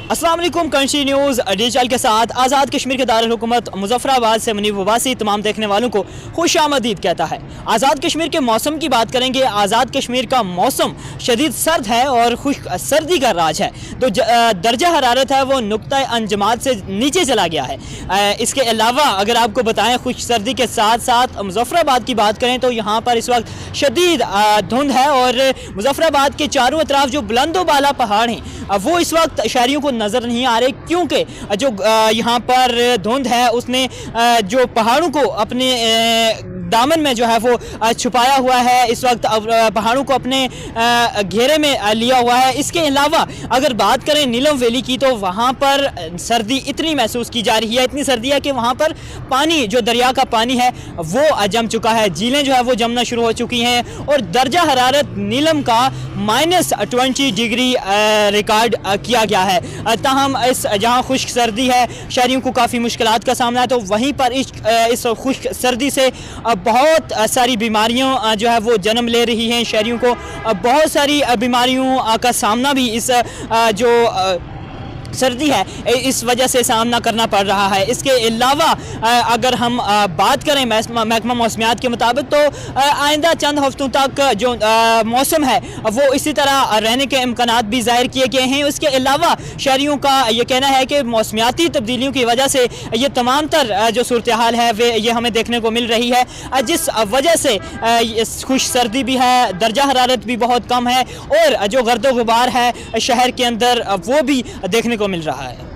अस्सलाम वालेकुम। Kanshi news digital के साथ आज़ाद कश्मीर के दारुल हुकूमत मुजफ्फराबाद से मुनीब वबासी तमाम देखने वालों को खुश आमदीद कहता है। आज़ाद कश्मीर के मौसम की बात करेंगे। आज़ाद कश्मीर का मौसम शदीद सर्द है और खुश्क सर्दी का राज है। तो दर्जा हरारत है वो नुक्ता अंजमात से नीचे चला गया है। इसके अलावा अगर आपको बताएं खुश्क सर्दी के साथ साथ मुजफ्फराबाद की बात करें तो यहाँ पर इस वक्त शदीद धुंध है और मुजफ्फराबाद के चारों अतराफ जो बुलंदो बाला पहाड़ हैं वो इस वक्त शहरियों को नज़र नहीं आ रहे, क्योंकि जो यहाँ पर धुंध है उसने जो पहाड़ों को अपने दामन में जो है वो छुपाया हुआ है। इस वक्त पहाड़ों को अपने घेरे में लिया हुआ है। इसके अलावा अगर बात करें नीलम वैली की तो वहाँ पर सर्दी इतनी महसूस की जा रही है, इतनी सर्दी है कि वहाँ पर पानी जो दरिया का पानी है वो जम चुका है, झीलें जो है वो जमना शुरू हो चुकी हैं और दर्जा हरारत नीलम का -20 डिग्री रिकॉर्ड किया गया है। ताहम इस जहाँ खुश्क सर्दी है शहरियों को काफ़ी मुश्किलात का सामना है, तो वहीं पर इस खुश्क सर्दी से बहुत सारी बीमारियां जो है वो जन्म ले रही हैं। शहरियों को बहुत सारी बीमारियों का सामना भी इस जो सर्दी है इस वजह से सामना करना पड़ रहा है। इसके अलावा अगर हम बात करें महकमा मौसमियात के मुताबिक तो आइंदा चंद हफ्तों तक जो मौसम है वो इसी तरह रहने के इम्कानात भी ज़ाहिर किए गए हैं। इसके अलावा शहरियों का ये कहना है कि मौसमियाती तब्दीलियों की वजह से ये तमाम तर जो सूरत हाल है वे ये हमें देखने को मिल रही है, जिस वजह से खुश सर्दी भी है, दर्जा हरारत भी बहुत कम है और जो गर्दो गुबार है शहर के अंदर वो भी देखने को मिल रहा है।